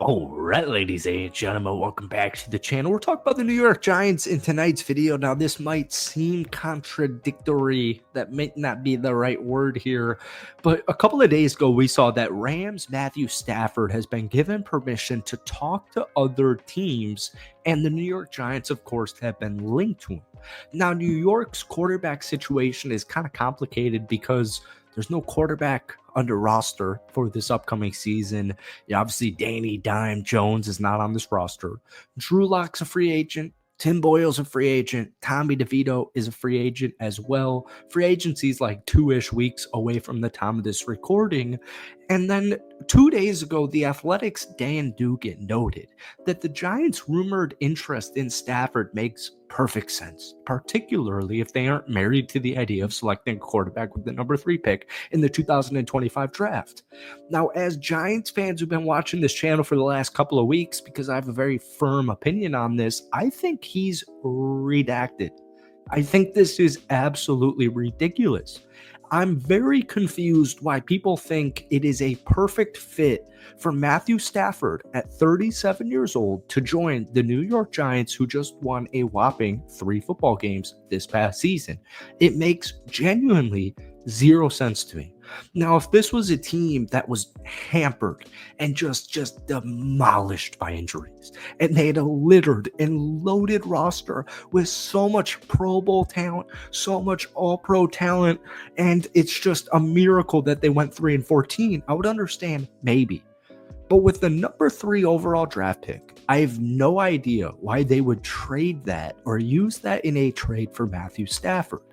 All right, ladies and gentlemen, welcome back to the channel. We're talking about the New York Giants in tonight's video. Now, this might seem contradictory. That may not be the right word here. But a couple of days ago, we saw that Rams Matthew Stafford has been given permission to talk to other teams. And the New York Giants, of course, have been linked to him. Now, New York's quarterback situation is kind of complicated because there's no quarterback under roster for this upcoming season. Obviously, Danny Dime Jones is not on this roster. Drew Lock's a free agent. Tim Boyle's a free agent. Tommy DeVito is a free agent as well. Free agency is like 2-ish weeks away from the time of this recording. And then 2 days ago, the Athletic's Dan Dugan noted that the Giants' rumored interest in Stafford makes perfect sense, particularly if they aren't married to the idea of selecting a quarterback with the number 3 pick in the 2025 draft. Now, as Giants fans who've been watching this channel for the last couple of weeks, because I have a very firm opinion on this, I think he's redacted. I think this is absolutely ridiculous. I'm very confused why people think it is a perfect fit for Matthew Stafford at 37 years old to join the New York Giants, who just won a whopping 3 football games this past season. It makes genuinely zero sense to me. Now, if this was a team that was hampered and just demolished by injuries, and they had a littered and loaded roster with so much Pro Bowl talent, so much All-Pro talent, and it's just a miracle that they went 3-14, I would understand maybe. But with the number 3 overall draft pick, I have no idea why they would trade that or use that in a trade for Matthew Stafford.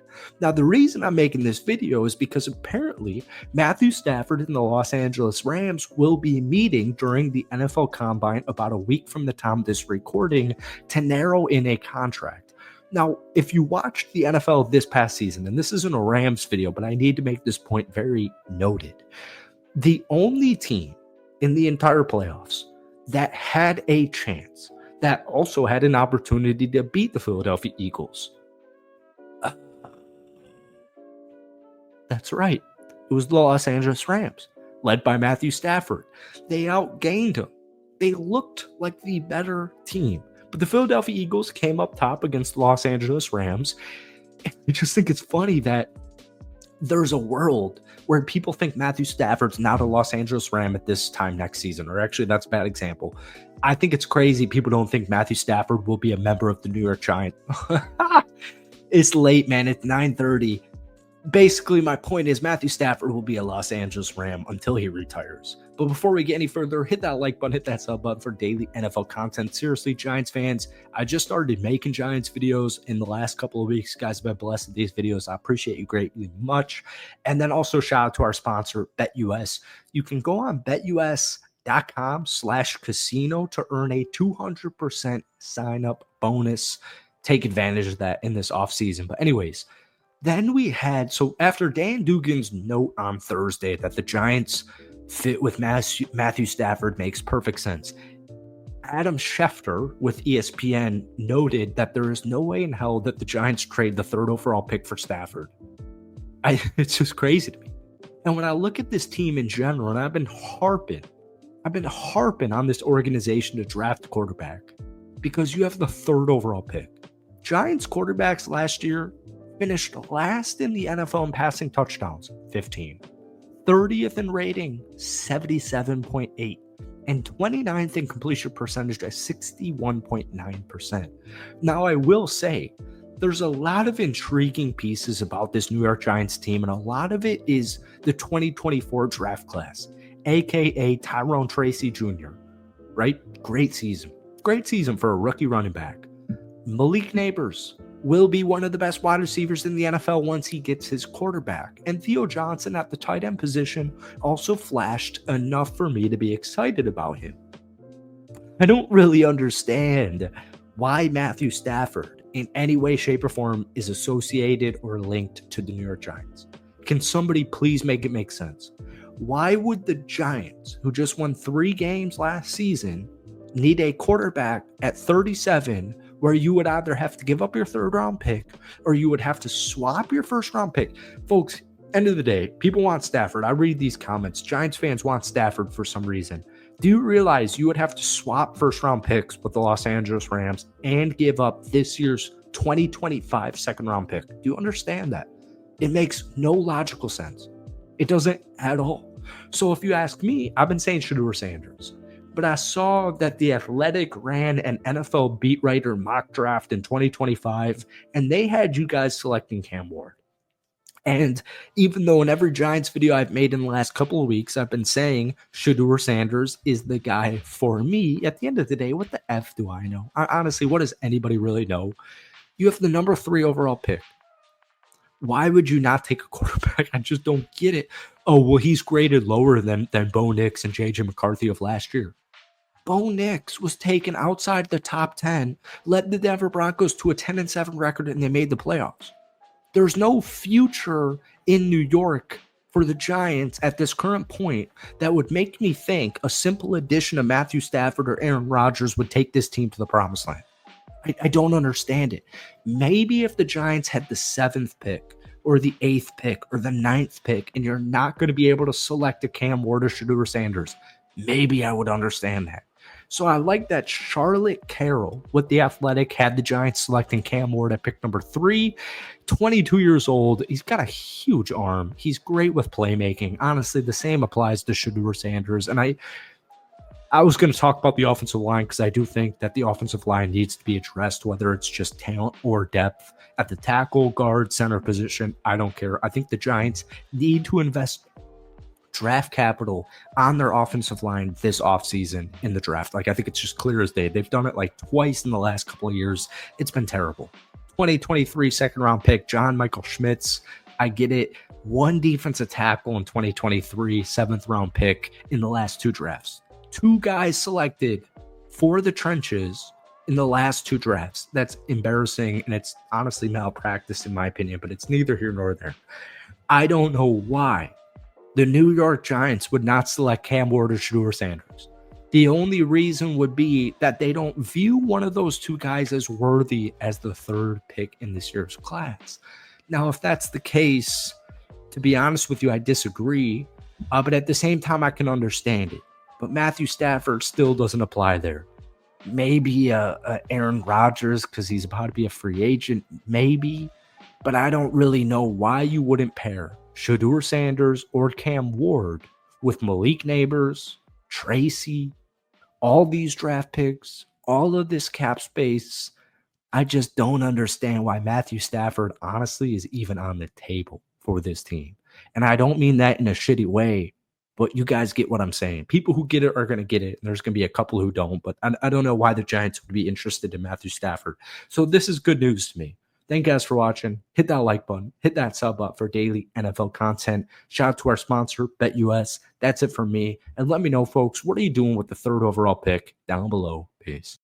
Now, the reason I'm making this video is because apparently Matthew Stafford and the Los Angeles Rams will be meeting during the NFL Combine about a week from the time of this recording to narrow in a contract. Now, if you watched the NFL this past season, and this isn't a Rams video, but I need to make this point very noted, the only team in the entire playoffs that had a chance, that also had an opportunity to beat the Philadelphia Eagles, that's right. It was the Los Angeles Rams, led by Matthew Stafford. They outgained him. They looked like the better team. But the Philadelphia Eagles came up top against the Los Angeles Rams. I just think it's funny that there's a world where people think Matthew Stafford's not a Los Angeles Ram at this time next season, or actually that's a bad example. I think it's crazy people don't think Matthew Stafford will be a member of the New York Giants. It's late, man. It's 9:30. Basically, my point is Matthew Stafford will be a Los Angeles Ram until he retires. But before we get any further, hit that like button, hit that sub button for daily NFL content. Seriously, Giants fans, I just started making Giants videos in the last couple of weeks. You guys have been blessed with these videos. I appreciate you greatly much. And then also shout out to our sponsor, BetUS. You can go on betus.com/casino to earn a 200% sign-up bonus. Take advantage of that in this offseason. But anyways, then we had, so after Dan Dugan's note on Thursday that the Giants fit with Matthew Stafford makes perfect sense, Adam Schefter with ESPN noted that there is no way in hell that the Giants trade the 3rd overall pick for Stafford. It's just crazy to me. And when I look at this team in general, and I've been harping on this organization to draft a quarterback because you have the 3rd overall pick. Giants quarterbacks last year finished last in the NFL in passing touchdowns, 15. 30th in rating, 77.8. And 29th in completion percentage at 61.9%. Now, I will say, there's a lot of intriguing pieces about this New York Giants team, and a lot of it is the 2024 draft class, a.k.a. Tyrone Tracy Jr., right? Great season. Great season for a rookie running back. Malik Neighbors will be one of the best wide receivers in the NFL once he gets his quarterback. And Theo Johnson at the tight end position also flashed enough for me to be excited about him. I don't really understand why Matthew Stafford in any way, shape, or form is associated or linked to the New York Giants. Can somebody please make it make sense? Why would the Giants, who just won 3 games last season, need a quarterback at 37 where you would either have to give up your 3rd round pick or you would have to swap your 1st round pick? Folks, end of the day, people want Stafford. I read these comments. Giants fans want Stafford for some reason. Do you realize you would have to swap first round picks with the Los Angeles Rams and give up this year's 2025 second round pick? Do you understand that? It makes no logical sense. It doesn't at all. So if you ask me, I've been saying Shedeur Sanders, but I saw that The Athletic ran an NFL beat writer mock draft in 2025, and they had you guys selecting Cam Ward. And even though in every Giants video I've made in the last couple of weeks, I've been saying Shedeur Sanders is the guy for me, at the end of the day, what the F do I know? Honestly, what does anybody really know? You have the number 3 overall pick. Why would you not take a quarterback? I just don't get it. Oh, well, he's graded lower than Bo Nix and J.J. McCarthy of last year. Bo Nix was taken outside the top 10, led the Denver Broncos to a 10-7 record, and they made the playoffs. There's no future in New York for the Giants at this current point that would make me think a simple addition of Matthew Stafford or Aaron Rodgers would take this team to the promised land. I don't understand it. Maybe if the Giants had the 7th pick or the 8th pick or the 9th pick and you're not going to be able to select a Cam Ward or Shedeur Sanders, maybe I would understand that. So I like that Charlotte Carroll with The Athletic had the Giants selecting Cam Ward at pick number 3, 22 years old. He's got a huge arm. He's great with playmaking. Honestly, the same applies to Shedeur Sanders. And I was going to talk about the offensive line because I do think that the offensive line needs to be addressed, whether it's just talent or depth at the tackle, guard, center position. I don't care. I think the Giants need to invest draft capital on their offensive line this offseason in the draft. Like, I think it's just clear as day. They've done it like twice in the last couple of years. It's been terrible. 2023 second round pick, John Michael Schmitz. I get it. One defensive tackle in 2023, 7th round pick in the last 2 drafts. 2 guys selected for the trenches in the last 2 drafts. That's embarrassing, and it's honestly malpractice in my opinion, but it's neither here nor there. I don't know why the New York Giants would not select Cam Ward or Shedeur Sanders. The only reason would be that they don't view one of those 2 guys as worthy as the 3rd pick in this year's class. Now, if that's the case, to be honest with you, I disagree. But at the same time, I can understand it. But Matthew Stafford still doesn't apply there. Maybe Aaron Rodgers because he's about to be a free agent. Maybe. But I don't really know why you wouldn't pair Shedeur Sanders or Cam Ward with Malik Neighbors, Tracy, all these draft picks, all of this cap space. I just don't understand why Matthew Stafford honestly is even on the table for this team. And I don't mean that in a shitty way, but you guys get what I'm saying. People who get it are going to get it. And there's going to be a couple who don't, but I don't know why the Giants would be interested in Matthew Stafford. So this is good news to me. Thank you guys for watching. Hit that like button. Hit that sub button for daily NFL content. Shout out to our sponsor, BetUS. That's it from me. And let me know, folks, what are you doing with the 3rd overall pick down below? Peace.